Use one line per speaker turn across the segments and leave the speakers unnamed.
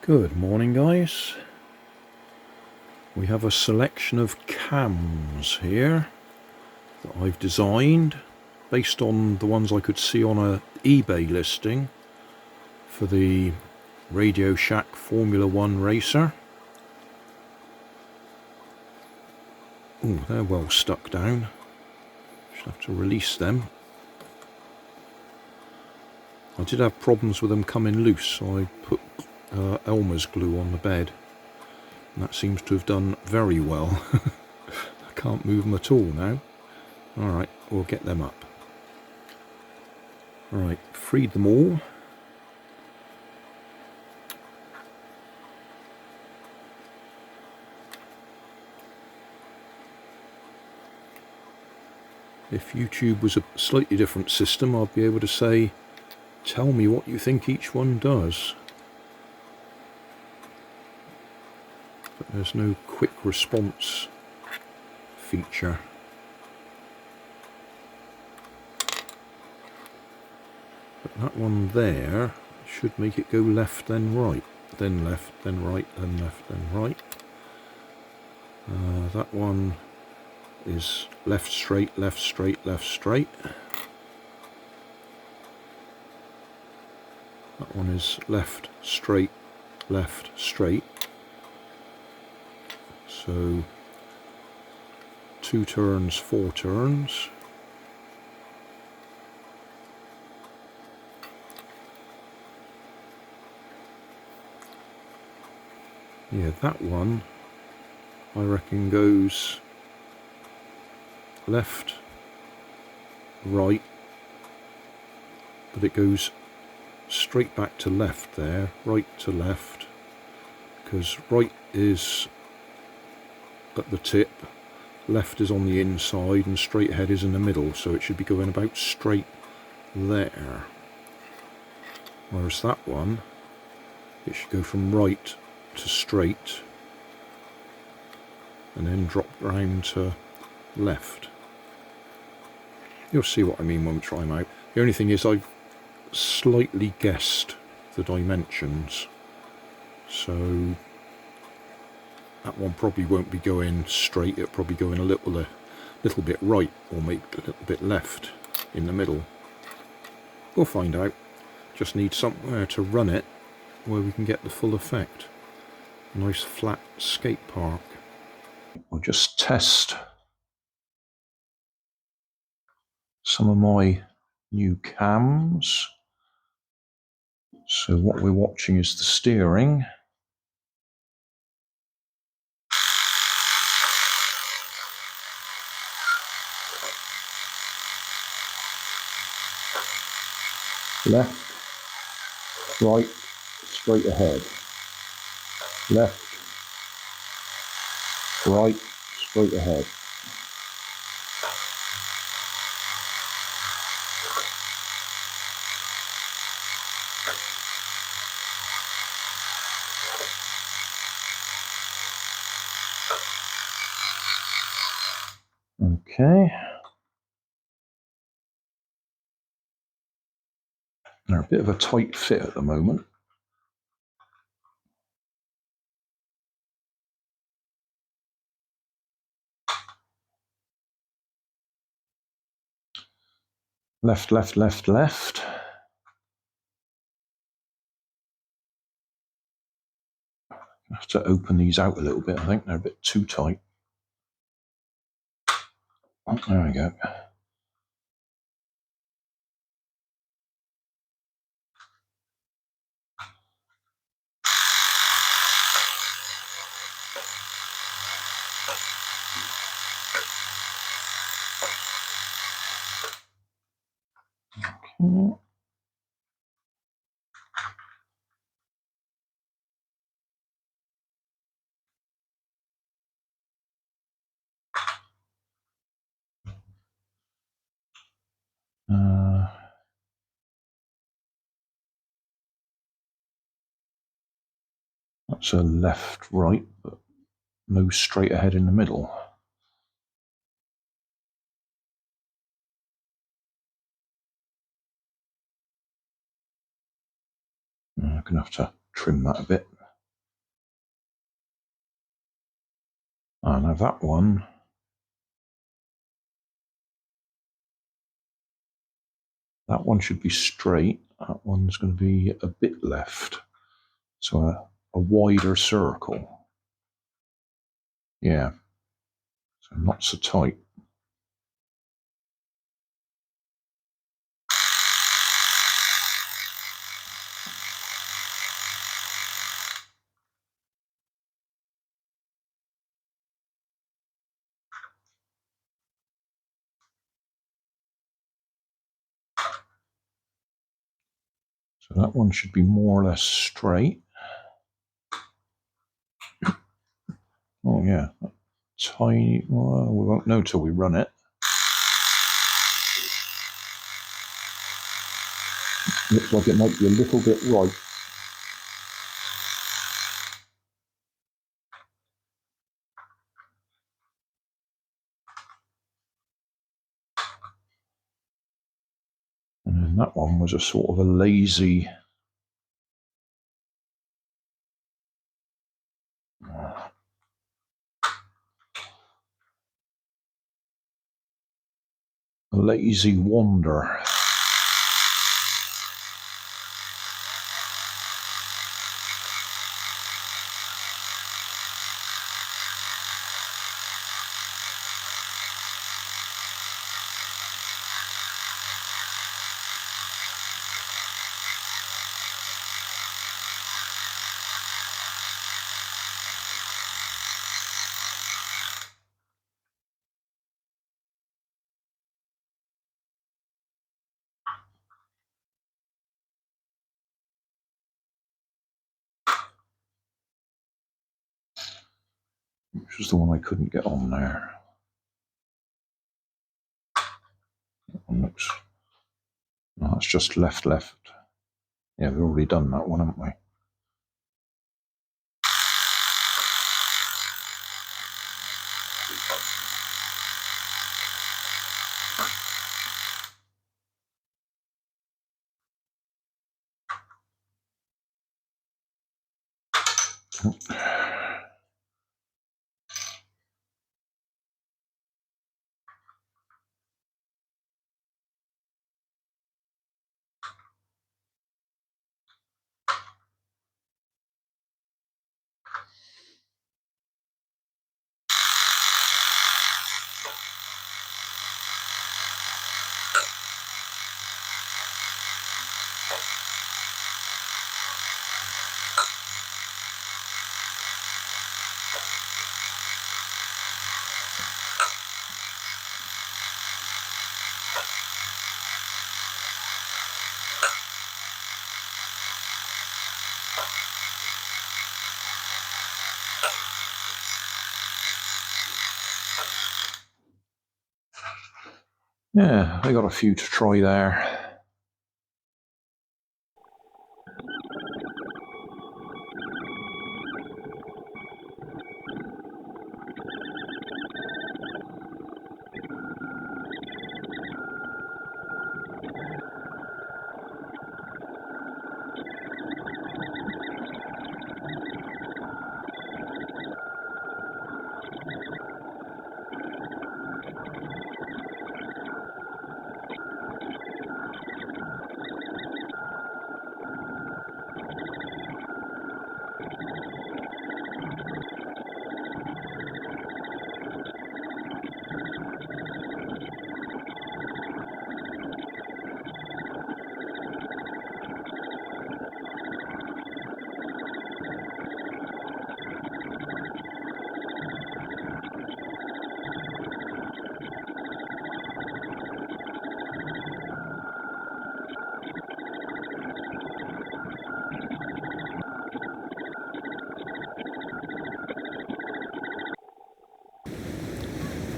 Good morning, guys. We have a selection of CAMS here that I've designed based on the ones I could see on a eBay listing for the Radio Shack Formula One racer. Oh, they're well stuck down. Should have to release them. I did have problems with them coming loose, so I put Elmer's glue on the bed, and that seems to have done very well. I can't move them at all now. Alright, we'll get them up. Alright, freed them all. If YouTube was a slightly different system, I'd be able to say, tell me what you think each one does. But there's no quick response feature. But that one there should make it go left then right, then left, then right, then left, then right. That one is left straight, left straight, left straight. That one is left straight, left straight. So 2 turns, 4 turns. Yeah, that one I reckon goes left, right, but it goes straight back to left there, right to left, because right is at the tip, left is on the inside, and straight ahead is in the middle, so it should be going about straight there. Whereas that one, it should go from right to straight, and then drop round to left. You'll see what I mean when we try them out. The only thing is I've slightly guessed the dimensions, so that one probably won't be going straight, it'll probably go in a little bit right, or maybe a little bit left in the middle. We'll find out. Just need somewhere to run it where we can get the full effect. A nice flat skate park. I'll just test some of my new cams. So what we're watching is the steering. Left, right, straight ahead. Left, right, straight ahead. Okay. They're a bit of a tight fit at the moment. Left, left, left, left. I have to open these out a little bit. I think they're a bit too tight. Oh, there we go. Okay. That's a left, right, but no straight ahead in the middle. I'm going to have to trim that a bit. Now that one, should be straight. That one's going to be a bit left. So a wider circle. Yeah. So not so tight. So that one should be more or less straight. Oh yeah, tiny. Well, we won't know till we run it. Looks like it might be a little bit right. And then that one was a sort of a lazy. A lazy wander. Which was the one I couldn't get on there. That one looks. No, it's just left. Yeah, we've already done that one, haven't we? Yeah, I got a few to try there.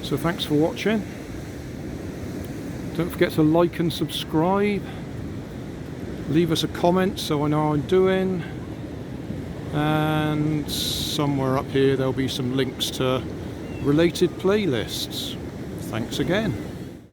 So thanks for watching. Don't forget to like and subscribe. Leave us a comment so I know how I'm doing. And somewhere up here there'll be some links to related playlists. Thanks again.